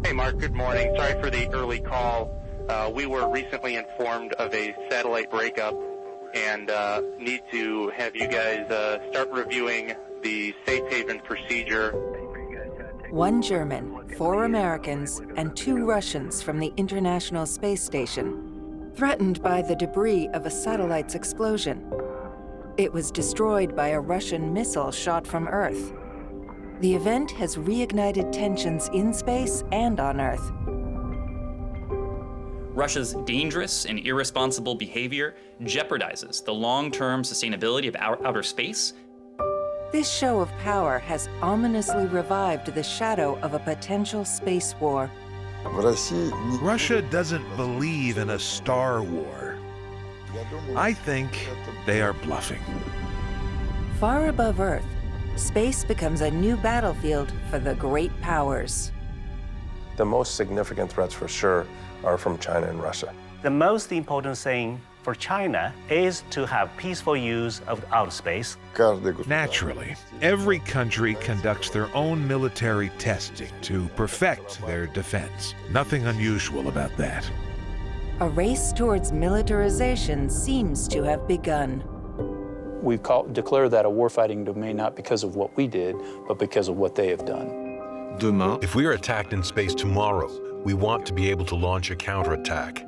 Hey, Mark. Good morning. Sorry for the early call. We were recently informed of a satellite breakup and need to have you guys start reviewing the safe haven procedure. 1 German, 4 Americans, and 2 Russians from the International Space Station, threatened by the debris of a satellite's explosion. It was destroyed by a Russian missile shot from Earth. The event has reignited tensions in space and on Earth. Russia's dangerous and irresponsible behavior jeopardizes the long-term sustainability of outer space. This show of power has ominously revived the shadow of a potential space war. Russia doesn't believe in a star war. I think they are bluffing. Far above Earth, space becomes a new battlefield for the great powers. The most significant threats for sure are from China and Russia. The most important thing for China is to have peaceful use of outer space. Naturally, every country conducts their own military testing to perfect their defense. Nothing unusual about that. A race towards militarization seems to have begun. We've declared that a warfighting domain not because of what we did, but because of what they have done. If we are attacked in space tomorrow, we want to be able to launch a counterattack.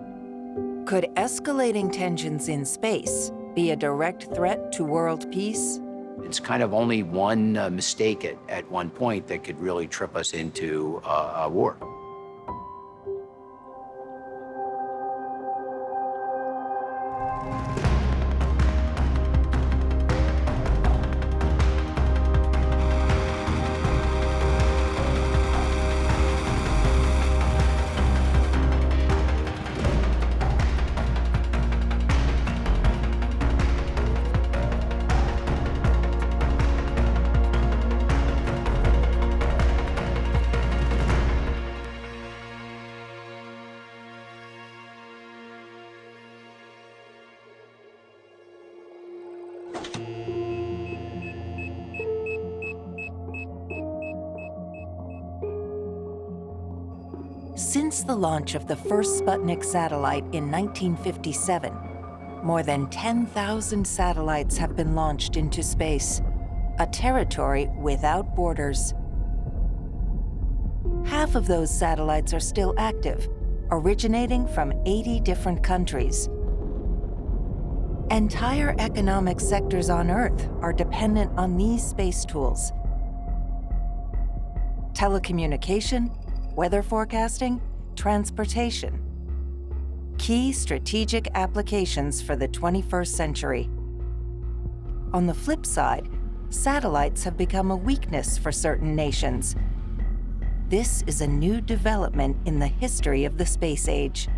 Could escalating tensions in space be a direct threat to world peace? It's kind of only one mistake at one point that could really trip us into a war. Since the launch of the first Sputnik satellite in 1957, more than 10,000 satellites have been launched into space, a territory without borders. Half of those satellites are still active, originating from 80 different countries. Entire economic sectors on Earth are dependent on these space tools. Telecommunication, weather forecasting, transportation. Key strategic applications for the 21st century. On the flip side, satellites have become a weakness for certain nations. This is a new development in the history of the space age.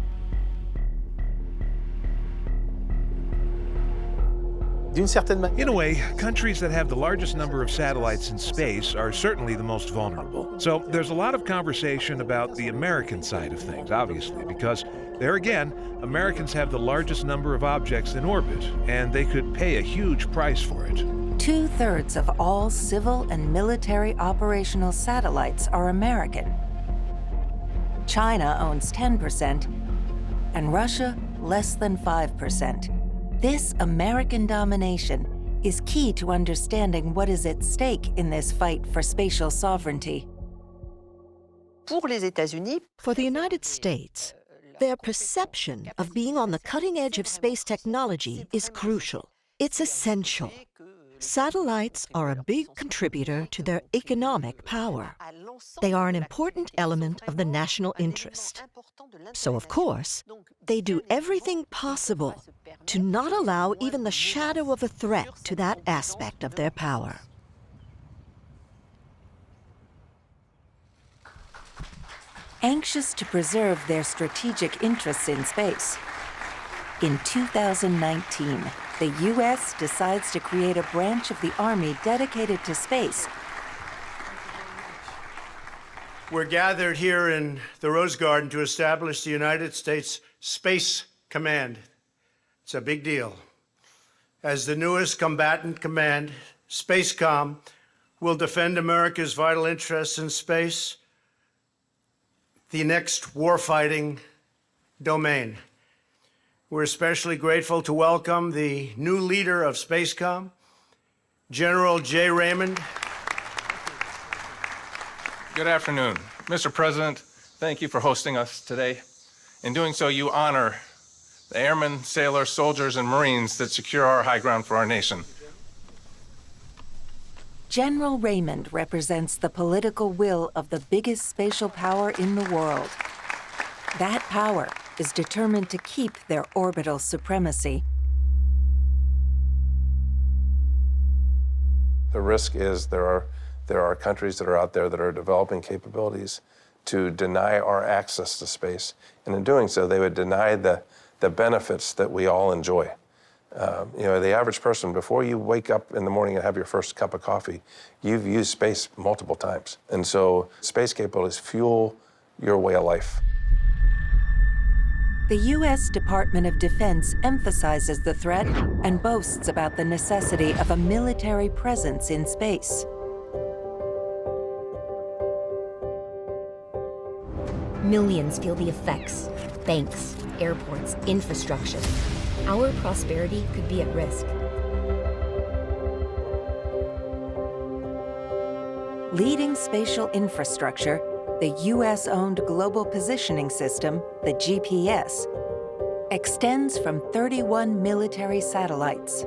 In a way, countries that have the largest number of satellites in space are certainly the most vulnerable. So there's a lot of conversation about the American side of things, obviously, because there again, Americans have the largest number of objects in orbit, and they could pay a huge price for it. 2/3 of all civil and military operational satellites are American. China owns 10%, and Russia less than 5%. This American domination is key to understanding what is at stake in this fight for spatial sovereignty. For the United States, their perception of being on the cutting edge of space technology is crucial. It's essential. Satellites are a big contributor to their economic power. They are an important element of the national interest. So, of course, they do everything possible to not allow even the shadow of a threat to that aspect of their power. Anxious to preserve their strategic interests in space, in 2019, the U.S. decides to create a branch of the Army dedicated to space. We're gathered here in the Rose Garden to establish the United States Space Command. It's a big deal. As the newest combatant command, SpaceCom will defend America's vital interests in space. the next warfighting domain. We're especially grateful to welcome the new leader of SpaceCom, General J. Raymond. Good afternoon. Mr. President, thank you for hosting us today. In doing so, you honor the airmen, sailors, soldiers, and Marines that secure our high ground for our nation. General Raymond represents the political will of the biggest spatial power in the world. That power is determined to keep their orbital supremacy. The risk is there are countries that are out there that are developing capabilities to deny our access to space. And in doing so, they would deny the benefits that we all enjoy. You know, the average person, before you wake up in the morning and have your first cup of coffee, you've used space multiple times. And so space capabilities fuel your way of life. The U.S. Department of Defense emphasizes the threat and boasts about the necessity of a military presence in space. Millions feel the effects. Banks, airports, infrastructure. Our prosperity could be at risk. Leading spatial infrastructure, the U.S.-owned Global Positioning System, the GPS, extends from 31 military satellites.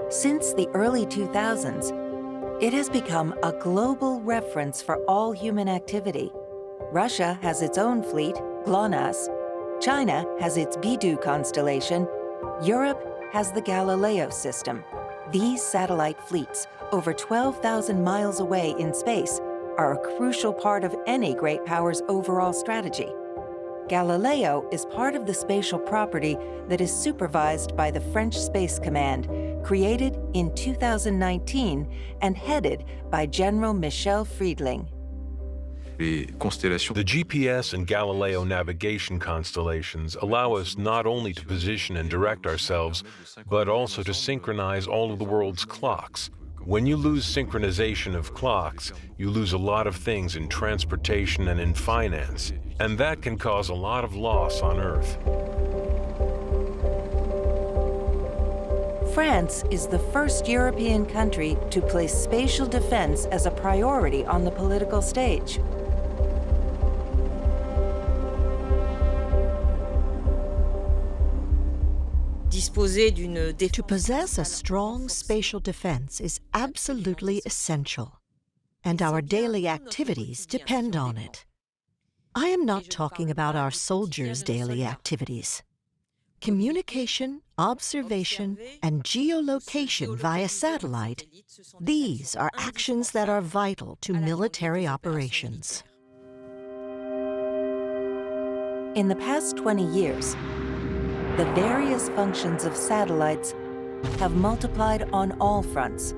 Since the early 2000s, it has become a global reference for all human activity. Russia has its own fleet, GLONASS. China has its Beidou constellation. Europe has the Galileo system. These satellite fleets, over 12,000 miles away in space, are a crucial part of any great power's overall strategy. Galileo is part of the spatial property that is supervised by the French Space Command, created in 2019 and headed by General Michel Friedling. The GPS and Galileo navigation constellations allow us not only to position and direct ourselves, but also to synchronize all of the world's clocks. When you lose synchronization of clocks, you lose a lot of things in transportation and in finance, and that can cause a lot of loss on Earth. France is the first European country to place spatial defense as a priority on the political stage. To possess a strong spatial defense is absolutely essential, and our daily activities depend on it. I am not talking about our soldiers' daily activities. Communication, observation, and geolocation via satellite, these are actions that are vital to military operations. In the past 20 years, the various functions of satellites have multiplied on all fronts,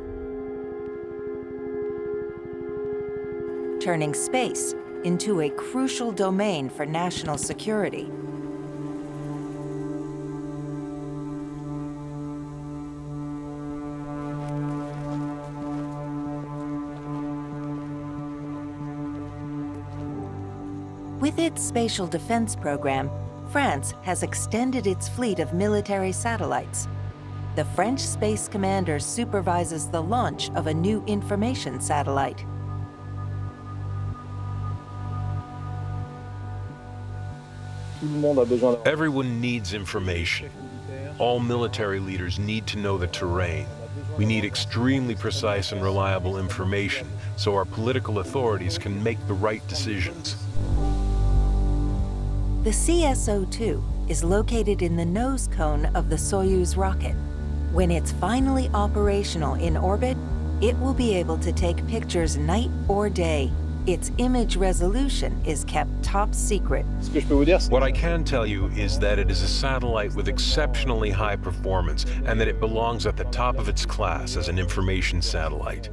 turning space into a crucial domain for national security. With its spatial defense program, France has extended its fleet of military satellites. The French Space Commander supervises the launch of a new information satellite. Everyone needs information. All military leaders need to know the terrain. We need extremely precise and reliable information so our political authorities can make the right decisions. The CSO-2 is located in the nose cone of the Soyuz rocket. When it's finally operational in orbit, it will be able to take pictures night or day. Its image resolution is kept top secret. What I can tell you is that it is a satellite with exceptionally high performance and that it belongs at the top of its class as an information satellite.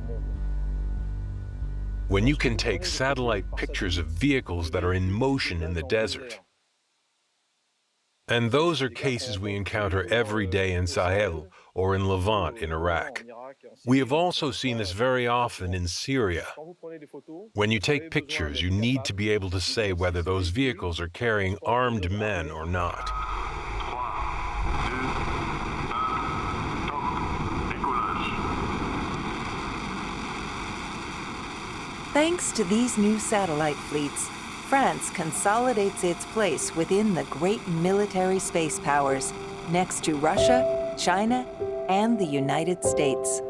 When you can take satellite pictures of vehicles that are in motion in the desert, and those are cases we encounter every day in Sahel or in Levant in Iraq. We have also seen this very often in Syria. When you take pictures, you need to be able to say whether those vehicles are carrying armed men or not. Thanks to these new satellite fleets, France consolidates its place within the great military space powers, next to Russia, China, and the United States.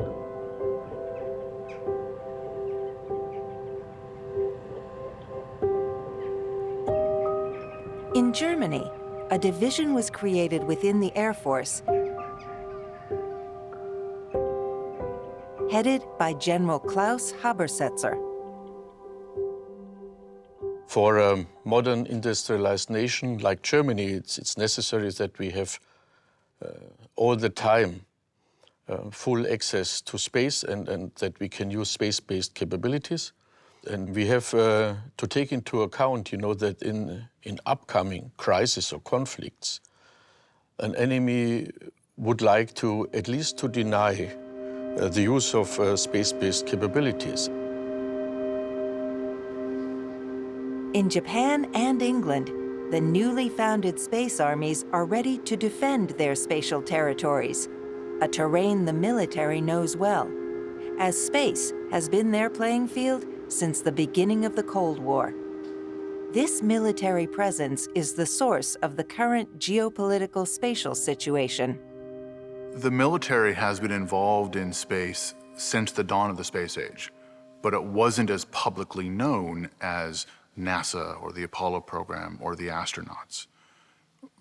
In Germany, a division was created within the Air Force, headed by General Klaus Habersetzer. For a modern industrialized nation like Germany, it's necessary that we have all the time full access to space and that we can use space-based capabilities. And we have to take into account, that in upcoming crises or conflicts, an enemy would like to at least to deny the use of space-based capabilities. In Japan and England, the newly founded space armies are ready to defend their spatial territories, a terrain the military knows well, as space has been their playing field since the beginning of the Cold War. This military presence is the source of the current geopolitical spatial situation. The military has been involved in space since the dawn of the space age, but it wasn't as publicly known as NASA or the Apollo program or the astronauts.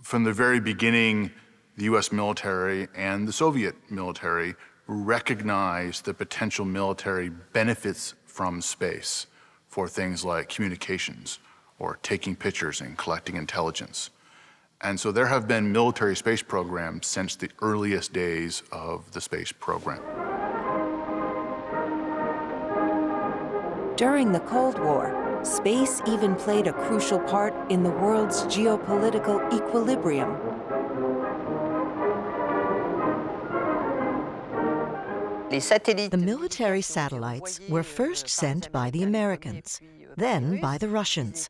From the very beginning, the US military and the Soviet military recognized the potential military benefits from space for things like communications or taking pictures and collecting intelligence. And so there have been military space programs since the earliest days of the space program. During the Cold War, space even played a crucial part in the world's geopolitical equilibrium. The military satellites were first sent by the Americans, then by the Russians.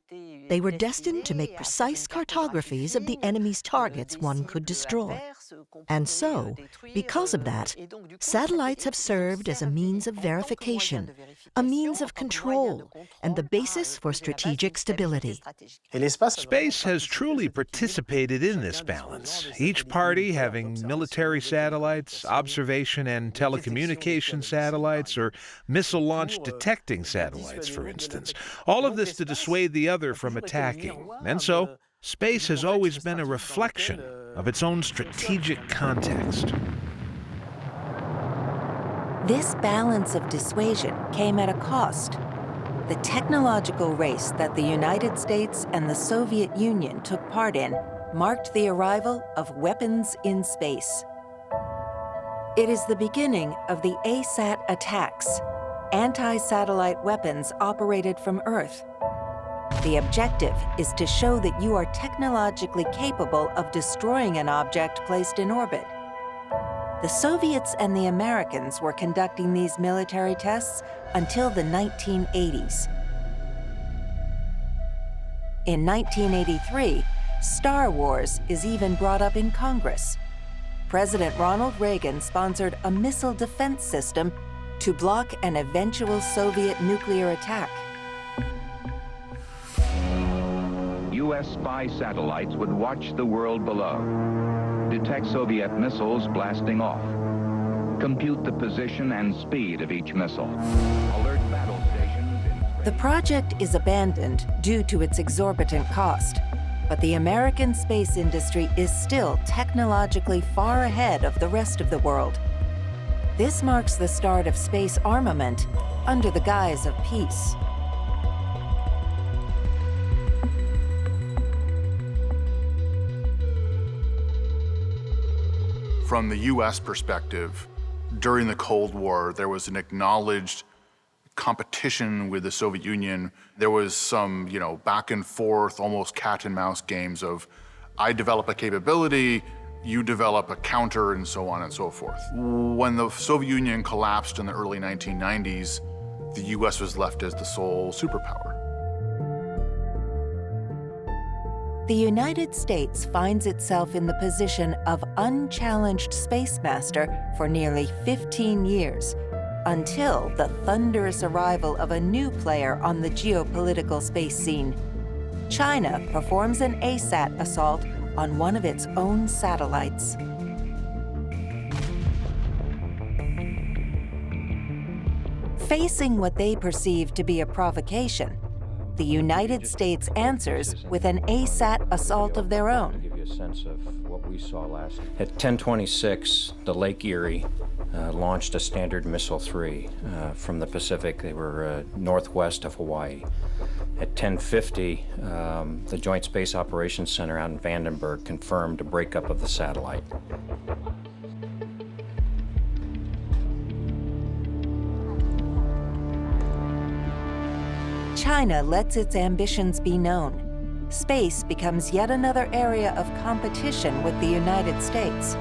They were destined to make precise cartographies of the enemy's targets one could destroy. And so, because of that, satellites have served as a means of verification, a means of control, and the basis for strategic stability. Space has truly participated in this balance, each party having military satellites, observation and telecommunication satellites, or missile launch detecting satellites, for instance. All of this to dissuade the other from attacking. And so, space has always been a reflection of its own strategic context. This balance of dissuasion came at a cost. The technological race that the United States and the Soviet Union took part in marked the arrival of weapons in space. It is the beginning of the ASAT attacks, anti-satellite weapons operated from Earth. The objective is to show that you are technologically capable of destroying an object placed in orbit. The Soviets and the Americans were conducting these military tests until the 1980s. In 1983, Star Wars is even brought up in Congress. President Ronald Reagan sponsored a missile defense system to block an eventual Soviet nuclear attack. U.S. spy satellites would watch the world below, detect Soviet missiles blasting off, compute the position and speed of each missile, alert battle stations. The project is abandoned due to its exorbitant cost, but the American space industry is still technologically far ahead of the rest of the world. This marks the start of space armament under the guise of peace. From the US perspective, during the Cold War, there was an acknowledged competition with the Soviet Union. There was some, back and forth, almost cat and mouse games of, I develop a capability, You develop a counter and so on and so forth. When the Soviet Union collapsed in the early 1990s, the US was left as the sole superpower. The United States finds itself in the position of unchallenged space master for nearly 15 years, until the thunderous arrival of a new player on the geopolitical space scene. China performs an ASAT assault on one of its own satellites. Facing what they perceive to be a provocation, the United States answers with an ASAT assault of their own. Give you a sense of what we saw last. At 10:26, the Lake Erie launched a Standard Missile 3 from the Pacific. They were northwest of Hawaii. At 10:50, the Joint Space Operations Center out in Vandenberg confirmed a breakup of the satellite. China lets its ambitions be known. Space becomes yet another area of competition with the United States.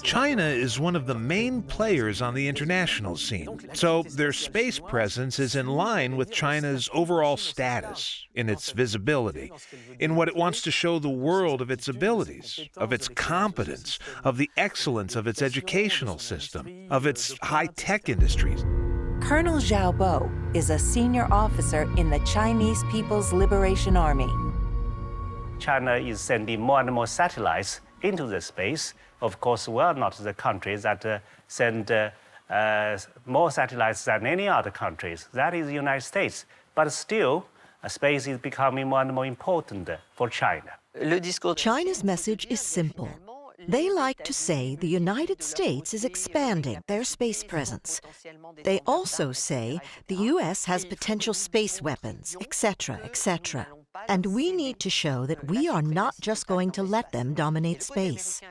China is one of the main players on the international scene, so their space presence is in line with China's overall status, in its visibility, in what it wants to show the world of its abilities, of its competence, of the excellence of its educational system, of its high-tech industries. Colonel Zhao Bo is a senior officer in the Chinese People's Liberation Army. China is sending more and more satellites into the space. Of course, we are not the country that send more satellites than any other countries. That is the United States. But still, space is becoming more and more important for China. China's message is simple. They like to say the United States is expanding their space presence. They also say the US has potential space weapons, etc., etc. And we need to show that we are not just going to let them dominate space.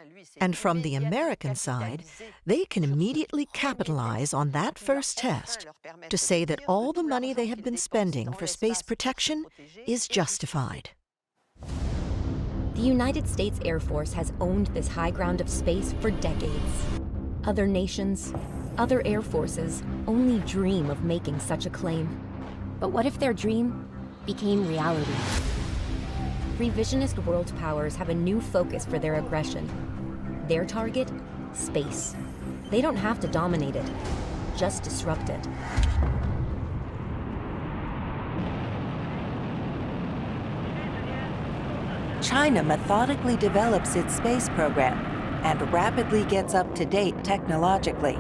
And from the American side, they can immediately capitalize on that first test to say that all the money they have been spending for space protection is justified. The United States Air Force has owned this high ground of space for decades. Other nations, other air forces only dream of making such a claim. But what if their dream became reality? Revisionist world powers have a new focus for their aggression. Their target? Space. They don't have to dominate it, just disrupt it. China methodically develops its space program and rapidly gets up to date technologically.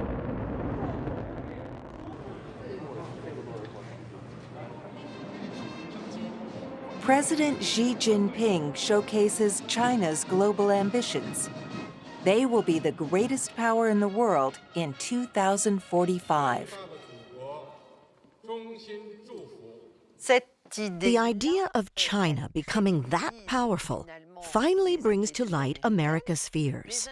President Xi Jinping showcases China's global ambitions. They will be the greatest power in the world in 2045. The idea of China becoming that powerful finally brings to light America's fears.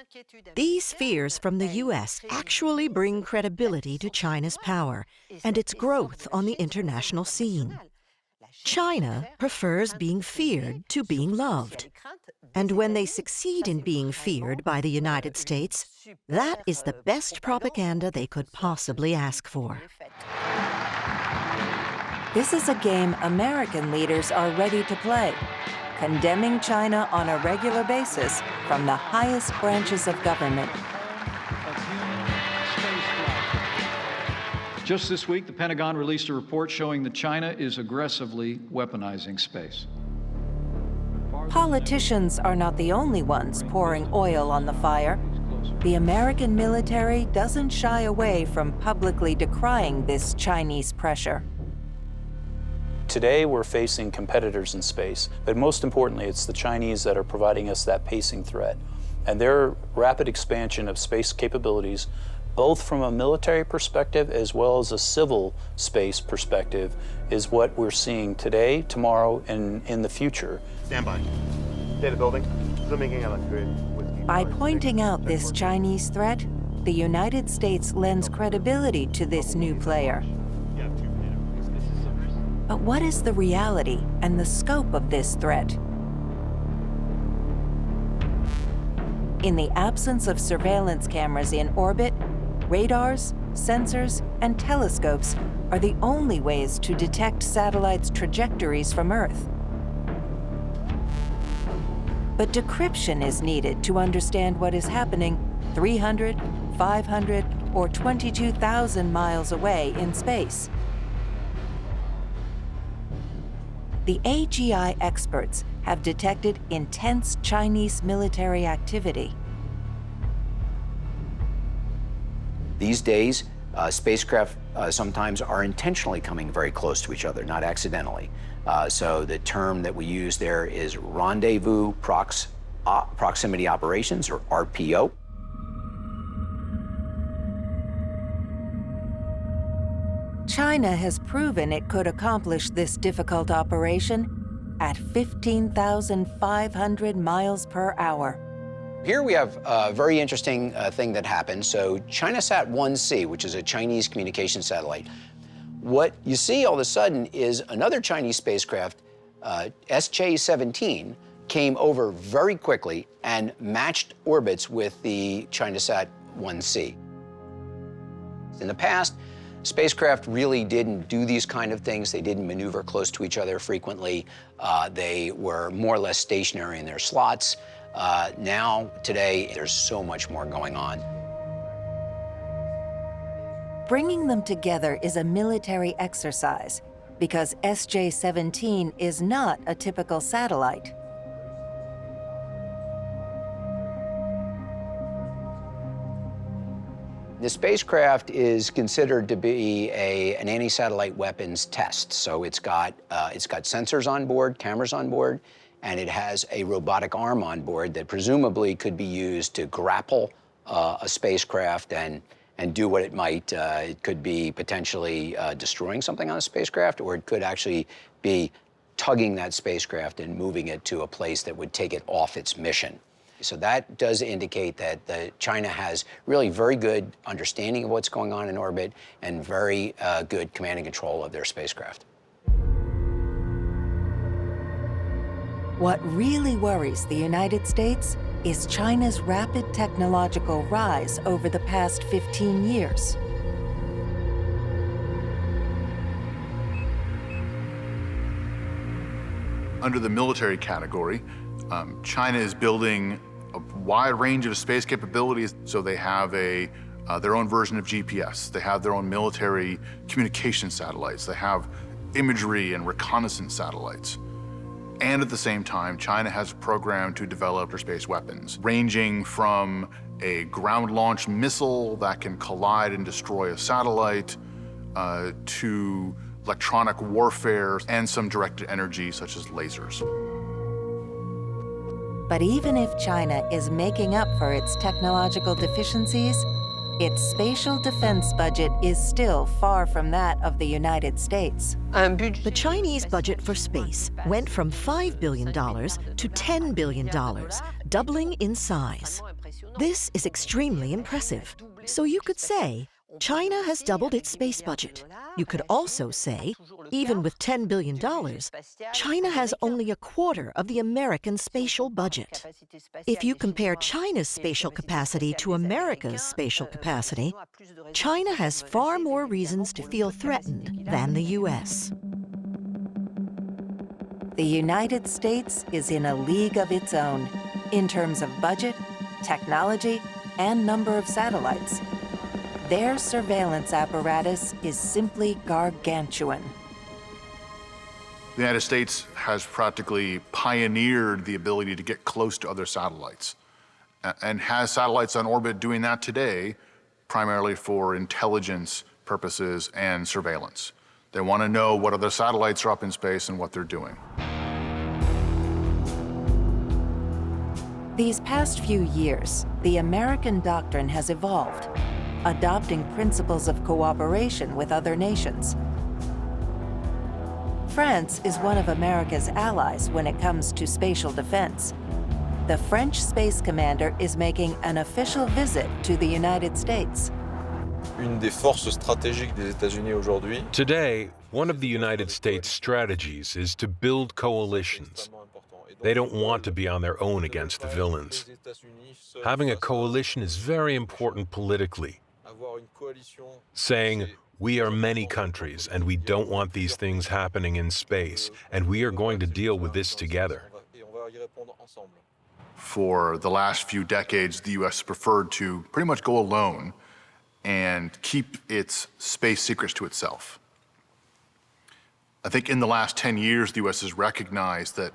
These fears from the US actually bring credibility to China's power and its growth on the international scene. China prefers being feared to being loved. And when they succeed in being feared by the United States, that is the best propaganda they could possibly ask for. This is a game American leaders are ready to play, condemning China on a regular basis from the highest branches of government. Just this week, the Pentagon released a report showing that China is aggressively weaponizing space. Politicians are not the only ones pouring oil on the fire. The American military doesn't shy away from publicly decrying this Chinese pressure. Today, we're facing competitors in space, but most importantly, it's the Chinese that are providing us that pacing threat. And their rapid expansion of space capabilities, both from a military perspective as well as a civil space perspective, is what we're seeing today, tomorrow, and in the future. Stand by. Data building. Zooming in on grid. By pointing out this Chinese threat, the United States lends credibility to this new player. But what is the reality and the scope of this threat? In the absence of surveillance cameras in orbit, radars, sensors, and telescopes are the only ways to detect satellites' trajectories from Earth. But decryption is needed to understand what is happening 300, 500, or 22,000 miles away in space. The AGI experts have detected intense Chinese military activity. These days, spacecraft sometimes are intentionally coming very close to each other, not accidentally. So the term that we use there is rendezvous proximity operations, or RPO. China has proven it could accomplish this difficult operation at 15,500 miles per hour. Here we have a very interesting thing that happened. So ChinaSat 1C, which is a Chinese communication satellite, what you see all of a sudden is another Chinese spacecraft, SJ-17, came over very quickly and matched orbits with the ChinaSat 1C. In the past, spacecraft really didn't do these kind of things. They didn't maneuver close to each other frequently. They were more or less stationary in their slots. Now, today, there's so much more going on. Bringing them together is a military exercise because SJ-17 is not a typical satellite. The spacecraft is considered to be an anti-satellite weapons test. So it's got sensors on board, cameras on board, and it has a robotic arm on board that presumably could be used to grapple a spacecraft and do what it might. It could be potentially destroying something on a spacecraft, or it could actually be tugging that spacecraft and moving it to a place that would take it off its mission. So that does indicate that China has really very good understanding of what's going on in orbit and very good command and control of their spacecraft. What really worries the United States is China's rapid technological rise over the past 15 years. Under the military category, China is building a wide range of space capabilities. So they have their own version of GPS. They have their own military communication satellites. They have imagery and reconnaissance satellites. And at the same time, China has a program to develop their space weapons, ranging from a ground-launched missile that can collide and destroy a satellite, to electronic warfare and some directed energy, such as lasers. But even if China is making up for its technological deficiencies, its spatial defense budget is still far from that of the United States. The Chinese budget for space went from $5 billion to $10 billion, doubling in size. This is extremely impressive. So you could say, China has doubled its space budget. You could also say, even with $10 billion, China has only a quarter of the American spatial budget. If you compare China's spatial capacity to America's spatial capacity, China has far more reasons to feel threatened than the US. The United States is in a league of its own in terms of budget, technology, and number of satellites. Their surveillance apparatus is simply gargantuan. The United States has practically pioneered the ability to get close to other satellites and has satellites on orbit doing that today, primarily for intelligence purposes and surveillance. They want to know what other satellites are up in space and what they're doing. These past few years, the American doctrine has evolved, adopting principles of cooperation with other nations. France is one of America's allies when it comes to spatial defense. The French space commander is making an official visit to the United States. Today, one of the United States' strategies is to build coalitions. They don't want to be on their own against the villains. Having a coalition is very important politically. Saying, we are many countries and we don't want these things happening in space, and we are going to deal with this together. For the last few decades, the U.S. preferred to pretty much go alone and keep its space secrets to itself. I think in the last 10 years, the U.S. has recognized that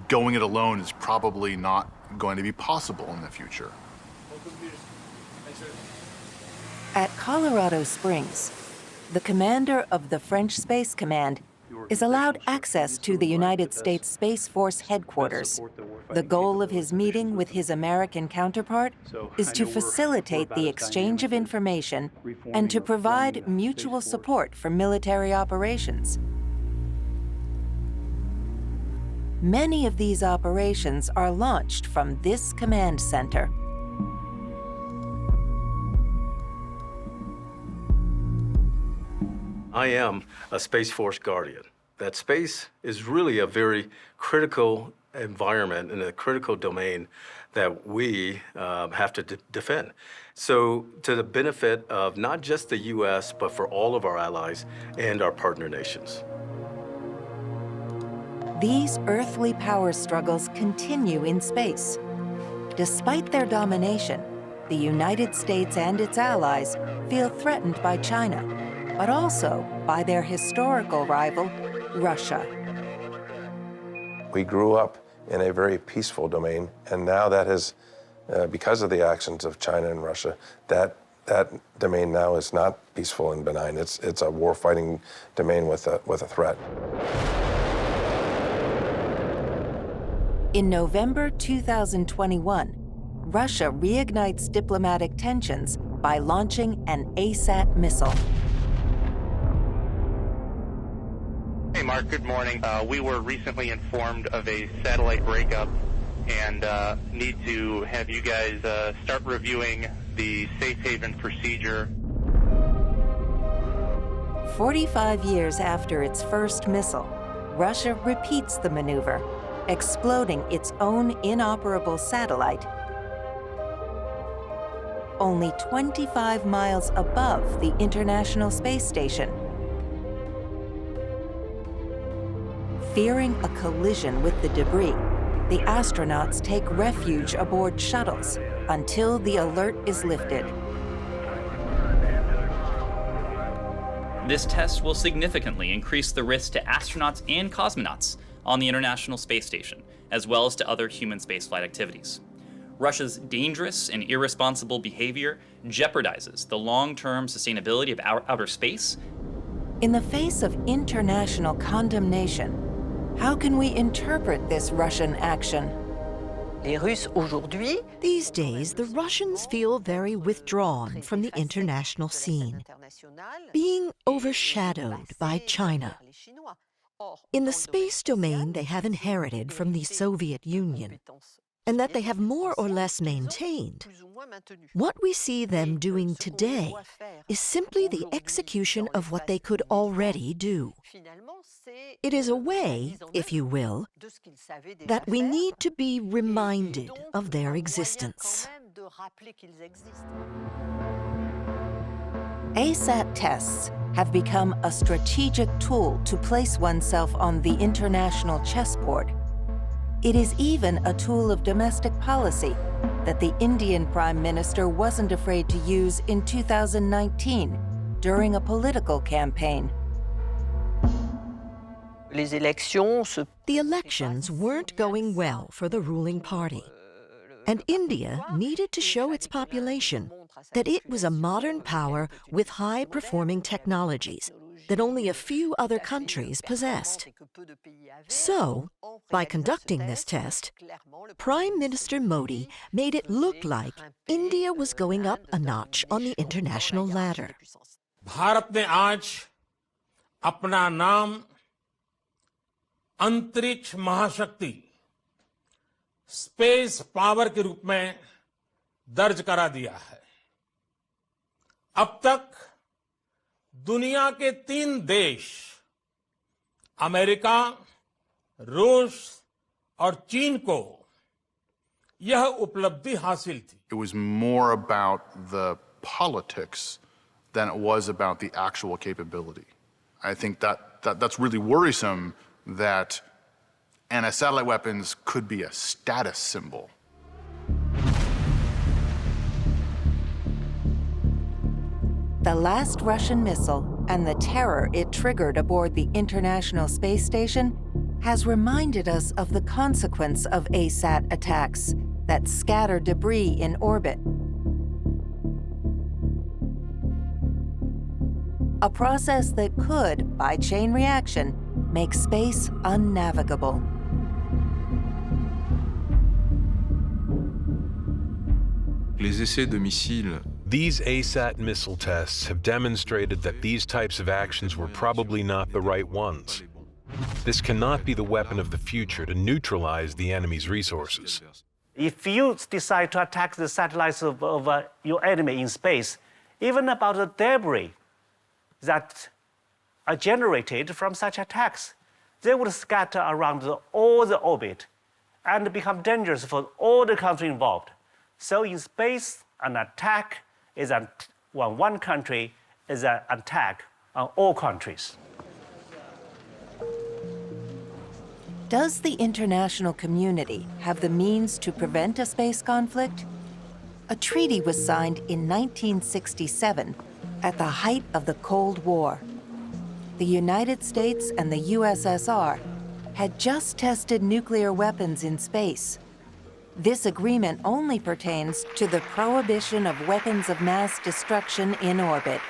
going it alone is probably not going to be possible in the future. At Colorado Springs, the commander of the French Space Command is allowed access to the United States Space Force headquarters. The goal of his meeting with his American counterpart is to facilitate the exchange of information and to provide mutual support for military operations. Many of these operations are launched from this command center. I am a Space Force Guardian. That space is really a very critical environment and a critical domain that we have to defend. So to the benefit of not just the U.S., but for all of our allies and our partner nations. These earthly power struggles continue in space. Despite their domination, the United States and its allies feel threatened by China, but also by their historical rival, Russia. We grew up in a very peaceful domain, and now that has, because of the actions of China and Russia, that domain now is not peaceful and benign. It's a war-fighting domain with a threat. In November 2021, Russia reignites diplomatic tensions by launching an ASAT missile. Hey, Mark, good morning. We were recently informed of a satellite breakup and need to have you guys start reviewing the safe haven procedure. 45 years after its first missile, Russia repeats the maneuver, exploding its own inoperable satellite only 25 miles above the International Space Station. Fearing a collision with the debris, the astronauts take refuge aboard shuttles until the alert is lifted. This test will significantly increase the risk to astronauts and cosmonauts on the International Space Station, as well as to other human spaceflight activities. Russia's dangerous and irresponsible behavior jeopardizes the long-term sustainability of outer space. In the face of international condemnation, how can we interpret this Russian action? These days, the Russians feel very withdrawn from the international scene, being overshadowed by China. In the space domain they have inherited from the Soviet Union, and that they have more or less maintained, what we see them doing today is simply the execution of what they could already do. It is a way, if you will, that we need to be reminded of their existence. ASAT tests have become a strategic tool to place oneself on the international chessboard. It is even a tool of domestic policy that the Indian Prime Minister wasn't afraid to use in 2019 during a political campaign. The elections weren't going well for the ruling party, and India needed to show its population that it was a modern power with high-performing technologies that only a few other countries possessed. So, by conducting this test, Prime Minister Modi made it look like India was going up a notch on the international ladder. Bharat ने आज अपना नाम अंतरिक्ष महाशक्ति space power के रूप में दर्ज करा दिया है। अब तक दुनिया के 3 देश अमेरिका, रूस और चीन को यह उपलब्धि हासिल थी। It was more about the politics than it was about the actual capability. I think that's really worrisome that anti-satellite weapons could be a status symbol. The last Russian missile and the terror it triggered aboard the International Space Station has reminded us of the consequence of ASAT attacks that scatter debris in orbit. A process that could, by chain reaction, make space unnavigable. Les essais de missiles. These ASAT missile tests have demonstrated that these types of actions were probably not the right ones. This cannot be the weapon of the future to neutralize the enemy's resources. If you decide to attack the satellites of your enemy in space, even about the debris that are generated from such attacks, they would scatter around all the orbit and become dangerous for all the countries involved. So in space, an attack is on one country is an attack on all countries. Does the international community have the means to prevent a space conflict? A treaty was signed in 1967 at the height of the Cold War. The United States and the USSR had just tested nuclear weapons in space. This agreement only pertains to the prohibition of weapons of mass destruction in orbit.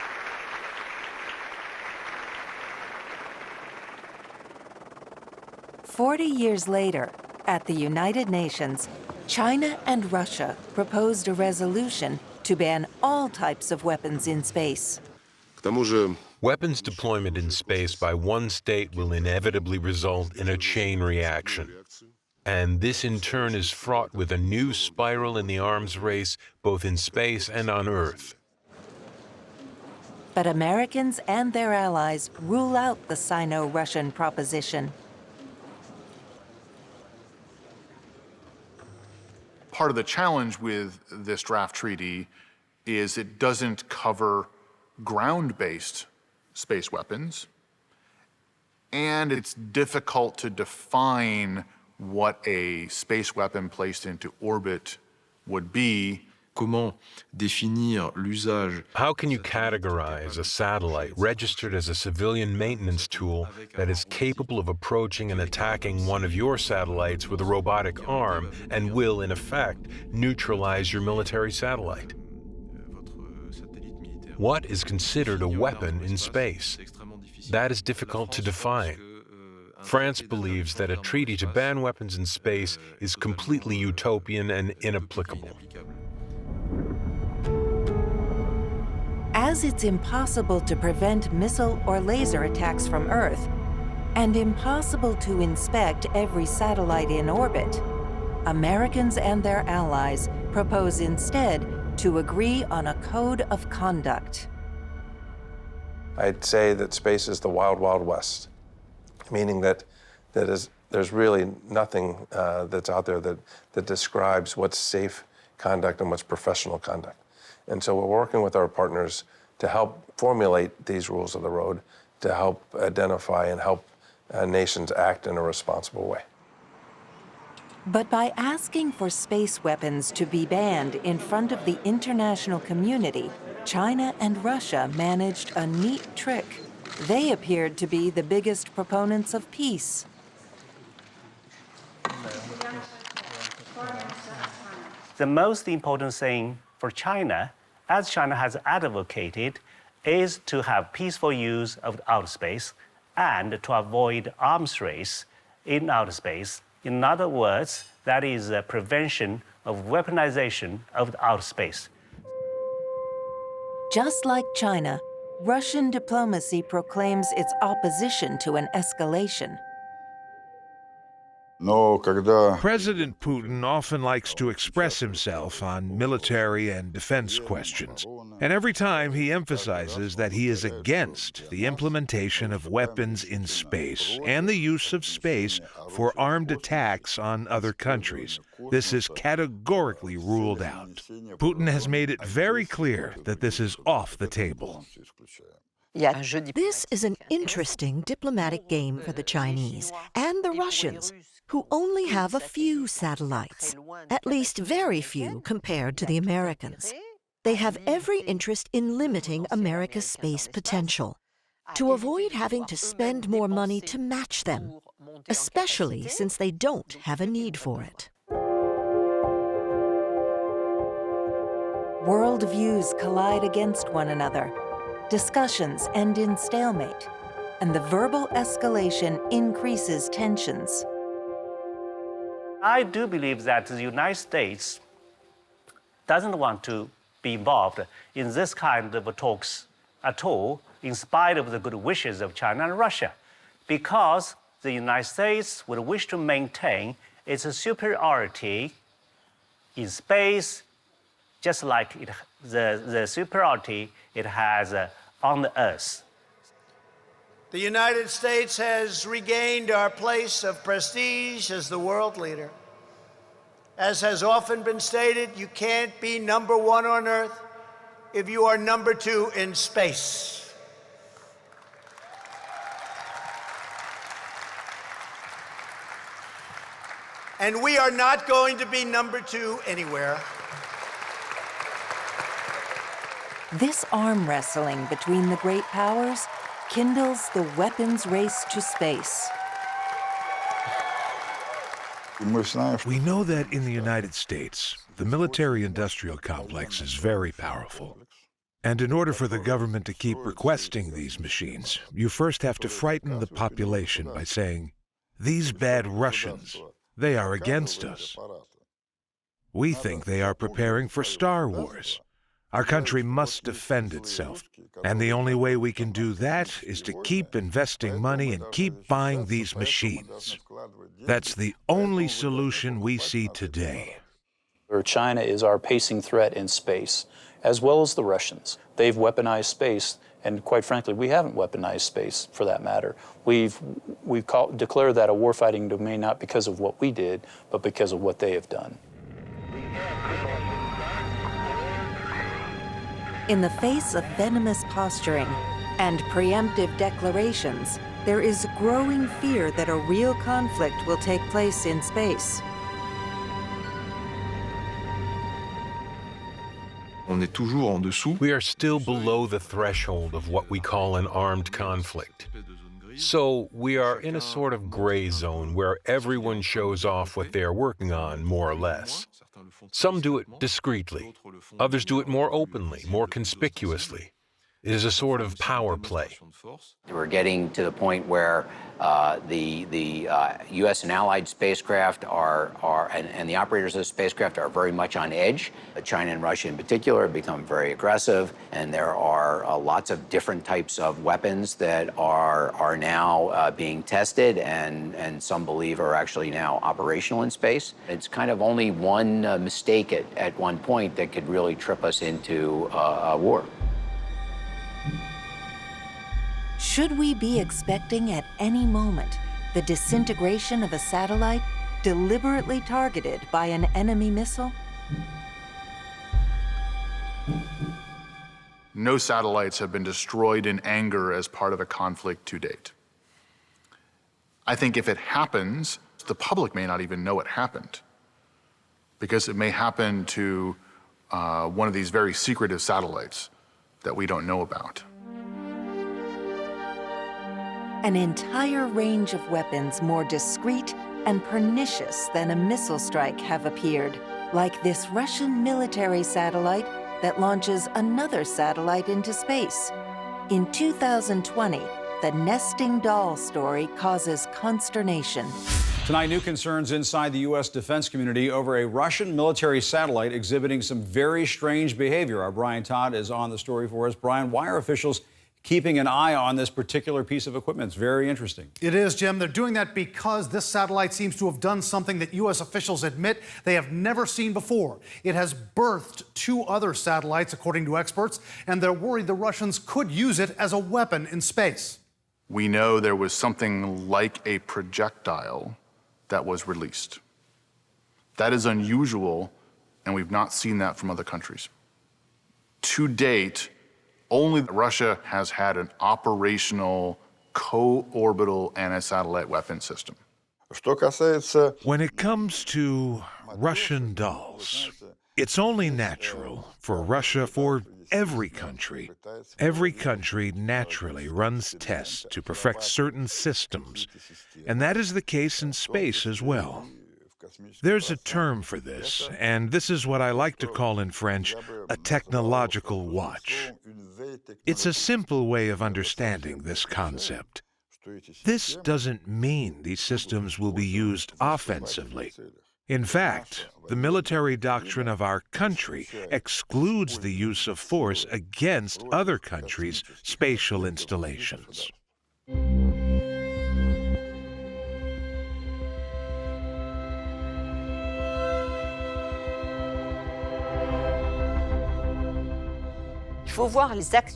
"40 years later, at the United Nations, China and Russia proposed a resolution to ban all types of weapons in space. Weapons deployment in space by one state will inevitably result in a chain reaction. And this in turn is fraught with a new spiral in the arms race, both in space and on Earth. But Americans and their allies rule out the Sino-Russian proposition. Part of the challenge with this draft treaty is it doesn't cover ground-based space weapons, and it's difficult to define what a space weapon placed into orbit would be. Comment définir l'usage? How can you categorize a satellite registered as a civilian maintenance tool that is capable of approaching and attacking one of your satellites with a robotic arm and will, in effect, neutralize your military satellite? What is considered a weapon in space? That is difficult to define. France believes that a treaty to ban weapons in space is completely utopian and inapplicable. As it's impossible to prevent missile or laser attacks from Earth, and impossible to inspect every satellite in orbit, Americans and their allies propose instead to agree on a code of conduct. I'd say that space is the wild, wild west, meaning that there's really nothing that's out there that describes what's safe conduct and what's professional conduct. And so we're working with our partners to help formulate these rules of the road, to help identify and help nations act in a responsible way. But by asking for space weapons to be banned in front of the international community, China and Russia managed a neat trick. They appeared to be the biggest proponents of peace. The most important thing for China, as China has advocated, is to have peaceful use of outer space and to avoid arms race in outer space. In other words, that is a prevention of weaponization of the outer space. Just like China, Russian diplomacy proclaims its opposition to an escalation. President Putin often likes to express himself on military and defense questions. And every time he emphasizes that he is against the implementation of weapons in space and the use of space for armed attacks on other countries. This is categorically ruled out. Putin has made it very clear that this is off the table. This is an interesting diplomatic game for the Chinese and the Russians, who only have a few satellites, at least very few compared to the Americans. They have every interest in limiting America's space potential, to avoid having to spend more money to match them, especially since they don't have a need for it. Worldviews collide against one another. Discussions end in stalemate, and the verbal escalation increases tensions. I do believe that the United States doesn't want to be involved in this kind of talks at all, in spite of the good wishes of China and Russia, because the United States would wish to maintain its superiority in space, just like the superiority it has on the Earth. The United States has regained our place of prestige as the world leader. As has often been stated, you can't be number one on Earth if you are number two in space. And we are not going to be number two anywhere. This arm wrestling between the great powers kindles the weapons race to space. We know that in the United States, the military-industrial complex is very powerful. And in order for the government to keep requesting these machines, you first have to frighten the population by saying, "These bad Russians, they are against us." We think they are preparing for Star Wars. Our country must defend itself, and the only way we can do that is to keep investing money and keep buying these machines. That's the only solution we see today. China is our pacing threat in space, as well as the Russians. They've weaponized space, and quite frankly, we haven't weaponized space for that matter. We've declared that a warfighting domain not because of what we did, but because of what they have done. In the face of venomous posturing and preemptive declarations, there is growing fear that a real conflict will take place in space. We are still below the threshold of what we call an armed conflict. So we are in a sort of gray zone where everyone shows off what they are working on, more or less. Some do it discreetly. Others do it more openly, more conspicuously. It is a sort of power play. We're getting to the point where the U.S. and allied spacecraft and the operators of the spacecraft are very much on edge. China and Russia in particular have become very aggressive, and there are lots of different types of weapons that are now being tested, and some believe are actually now operational in space. It's kind of only one mistake at one point that could really trip us into a war. Should we be expecting at any moment the disintegration of a satellite deliberately targeted by an enemy missile? No satellites have been destroyed in anger as part of a conflict to date. I think if it happens, the public may not even know it happened, because it may happen to one of these very secretive satellites that we don't know about. An entire range of weapons more discreet and pernicious than a missile strike have appeared, like this Russian military satellite that launches another satellite into space. In 2020, the nesting doll story causes consternation. Tonight, new concerns inside the U.S. defense community over a Russian military satellite exhibiting some very strange behavior. Our Brian Todd is on the story for us. Brian, why are officials keeping an eye on this particular piece of equipment. It's very interesting. It is, Jim. They're doing that because this satellite seems to have done something that U.S. officials admit they have never seen before. It has birthed 2 other satellites, according to experts, and they're worried the Russians could use it as a weapon in space. We know there was something like a projectile that was released. That is unusual, and we've not seen that from other countries. To date, only Russia has had an operational co-orbital anti-satellite weapon system. When it comes to Russian dolls, it's only natural for Russia, for every country naturally runs tests to perfect certain systems, and that is the case in space as well. There's a term for this, and this is what I like to call in French a technological watch. It's a simple way of understanding this concept. This doesn't mean these systems will be used offensively. In fact, the military doctrine of our country excludes the use of force against other countries' spatial installations.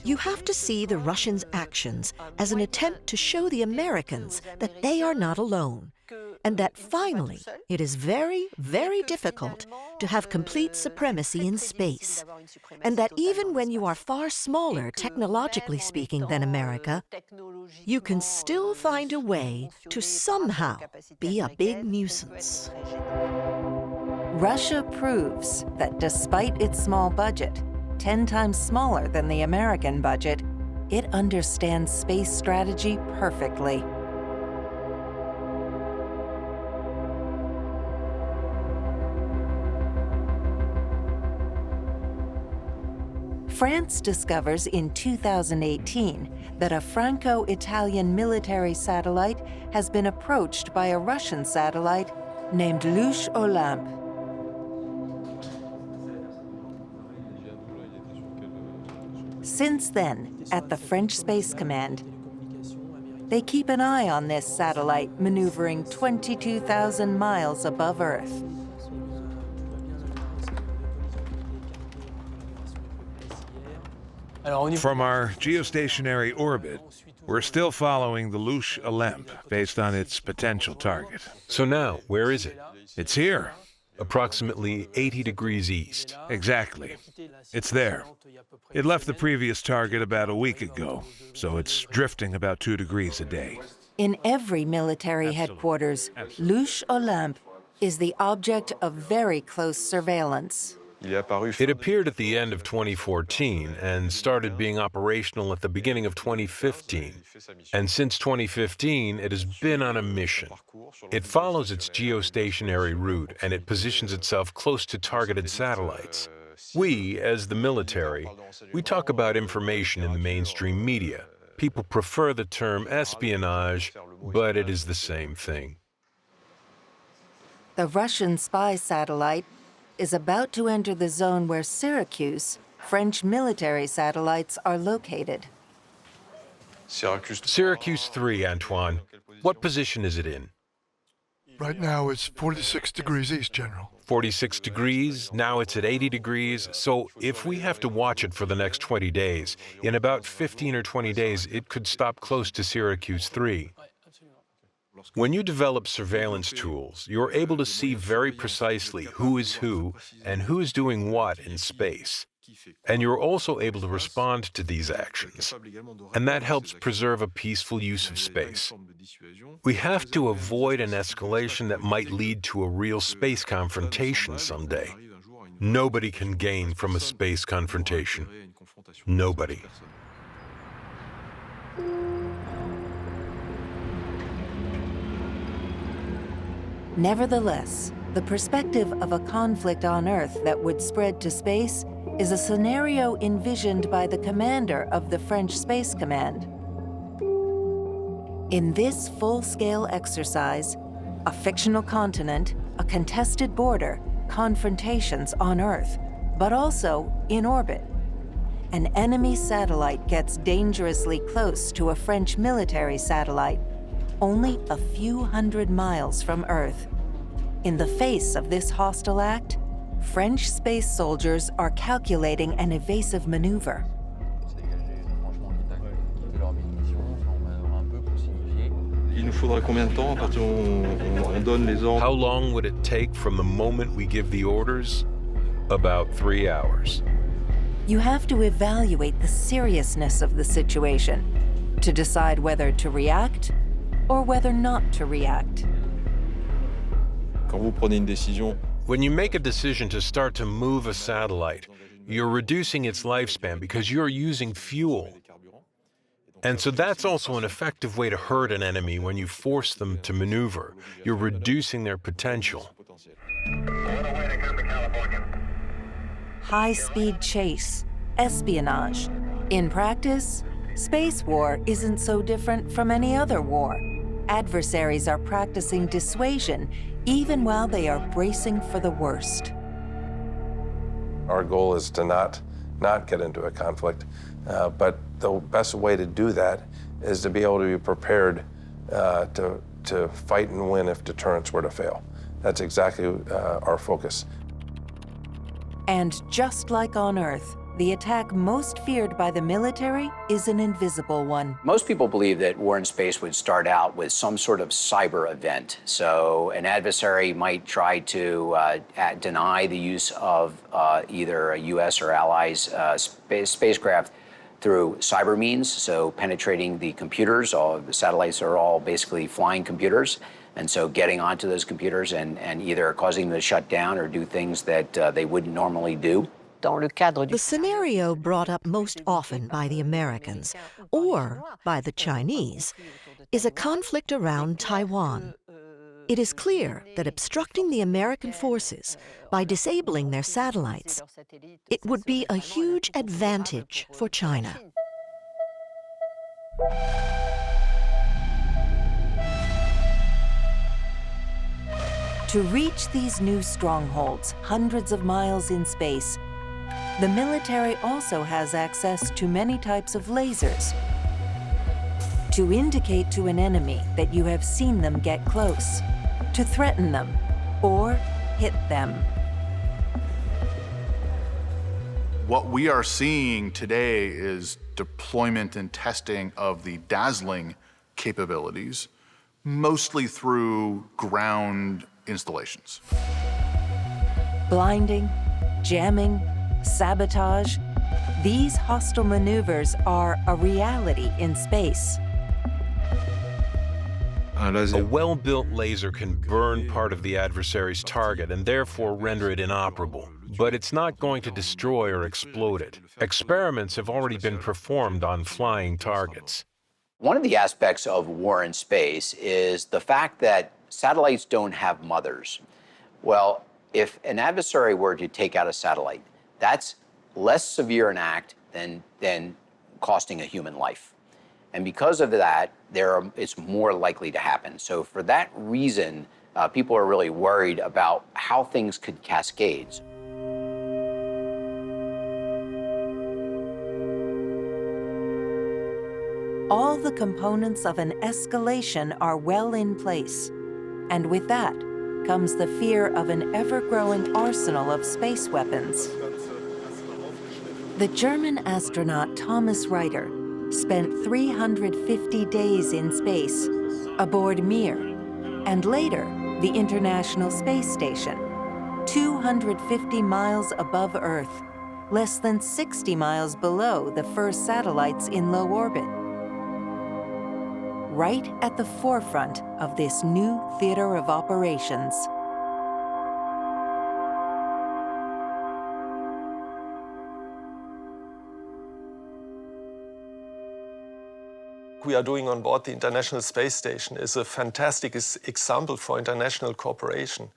You have to see the Russians' actions as an attempt to show the Americans that they are not alone, and that finally it is very, very difficult to have complete supremacy in space, and that even when you are far smaller, technologically speaking, than America, you can still find a way to somehow be a big nuisance. Russia proves that despite its small budget, 10 times smaller than the American budget, it understands space strategy perfectly. France discovers in 2018 that a Franco-Italian military satellite has been approached by a Russian satellite named Louche Olympe. Since then, at the French Space Command, they keep an eye on this satellite maneuvering 22,000 miles above Earth. From our geostationary orbit, we're still following the Louche Olympe based on its potential target. So now, where is it? It's here. Approximately 80 degrees east. Exactly. It's there. It left the previous target about a week ago, so it's drifting about 2 degrees a day. In every military headquarters, Louche Olympe is the object of very close surveillance. It appeared at the end of 2014 and started being operational at the beginning of 2015. And since 2015, it has been on a mission. It follows its geostationary route and it positions itself close to targeted satellites. We, as the military, we talk about information in the mainstream media. People prefer the term espionage, but it is the same thing. The Russian spy satellite is about to enter the zone where Syracuse, French military satellites, are located. Syracuse 3, Antoine. What position is it in? Right now it's 46 degrees east, General. 46 degrees, now it's at 80 degrees, so if we have to watch it for the next 20 days, in about 15 or 20 days, it could stop close to Syracuse 3. When you develop surveillance tools, you're able to see very precisely who is who and who is doing what in space. And you're also able to respond to these actions. And that helps preserve a peaceful use of space. We have to avoid an escalation that might lead to a real space confrontation someday. Nobody can gain from a space confrontation. Nobody. Nevertheless, the perspective of a conflict on Earth that would spread to space is a scenario envisioned by the commander of the French Space Command. In this full-scale exercise, a fictional continent, a contested border, confrontations on Earth, but also in orbit. an enemy satellite gets dangerously close to a French military satellite, only a few hundred miles from Earth. In the face of this hostile act, French space soldiers are calculating an evasive maneuver. How long would it take from the moment we give the orders? About 3 hours. You have to evaluate the seriousness of the situation to decide whether to react or whether not to react. When you make a decision to start to move a satellite, you're reducing its lifespan because you're using fuel. And so that's also an effective way to hurt an enemy when you force them to maneuver. You're reducing their potential. High-speed chase, espionage. In practice, space war isn't so different from any other war. Adversaries are practicing dissuasion even while they are bracing for the worst. Our goal is to not get into a conflict, but the best way to do that is to be able to be prepared to fight and win if deterrence were to fail. That's exactly our focus. And just like on Earth, the attack most feared by the military is an invisible one. Most people believe that war in space would start out with some sort of cyber event. So an adversary might try to deny the use of either a U.S. or allies' spacecraft through cyber means, so penetrating the computers. All the satellites are all basically flying computers, and so getting onto those computers and either causing them to shut down or do things that they wouldn't normally do. The scenario brought up most often by the Americans, or by the Chinese, is a conflict around Taiwan. It is clear that obstructing the American forces by disabling their satellites, it would be a huge advantage for China. To reach these new strongholds hundreds of miles in space, the military also has access to many types of lasers to indicate to an enemy that you have seen them get close, to threaten them or hit them. What we are seeing today is deployment and testing of the dazzling capabilities, mostly through ground installations. Blinding, jamming, sabotage, these hostile maneuvers are a reality in space. A well-built laser can burn part of the adversary's target and therefore render it inoperable. But it's not going to destroy or explode it. Experiments have already been performed on flying targets. One of the aspects of war in space is the fact that satellites don't have mothers. Well, if an adversary were to take out a satellite, that's less severe an act than costing a human life. And because of that, it's more likely to happen. So for that reason, people are really worried about how things could cascade. All the components of an escalation are well in place. And with that comes the fear of an ever-growing arsenal of space weapons. The German astronaut Thomas Reiter spent 350 days in space aboard Mir, and later the International Space Station, 250 miles above Earth, less than 60 miles below the first satellites in low orbit. Right at the forefront of this new theater of operations. We are doing on board the International Space Station is a fantastic example for international cooperation.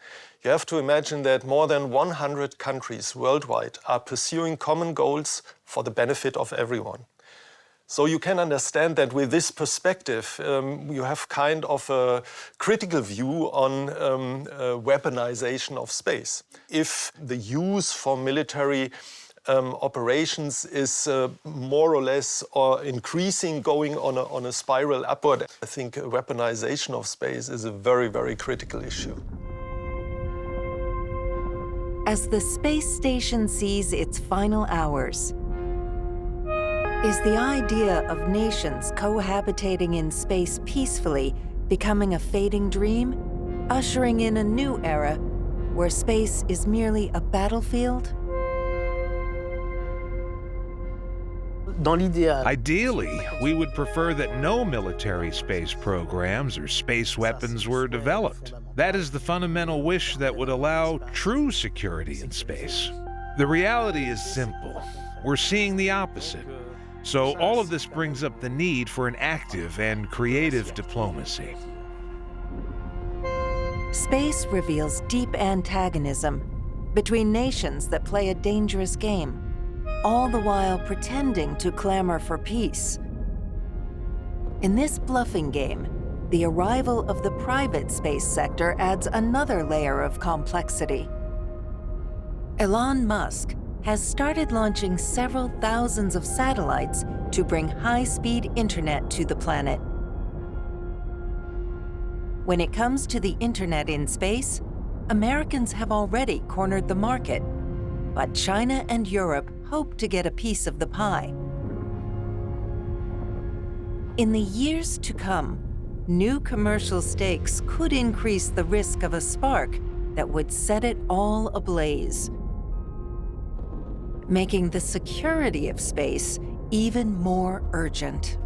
You have to imagine that more than 100 countries worldwide are pursuing common goals for the benefit of everyone. So you can understand that with this perspective, you have kind of a critical view on weaponization of space. If the use for military operations is more or less increasing, going on a spiral upward. I think weaponization of space is a very, very critical issue. As the space station sees its final hours, is the idea of nations cohabitating in space peacefully becoming a fading dream, ushering in a new era where space is merely a battlefield? Ideally, we would prefer that no military space programs or space weapons were developed. That is the fundamental wish that would allow true security in space. The reality is simple. We're seeing the opposite. So all of this brings up the need for an active and creative diplomacy. Space reveals deep antagonism between nations that play a dangerous game, all the while pretending to clamor for peace. In this bluffing game, the arrival of the private space sector adds another layer of complexity. Elon Musk has started launching several thousands of satellites to bring high-speed internet to the planet. When it comes to the internet in space, Americans have already cornered the market, but China and Europe hope to get a piece of the pie. In the years to come, new commercial stakes could increase the risk of a spark that would set it all ablaze, making the security of space even more urgent.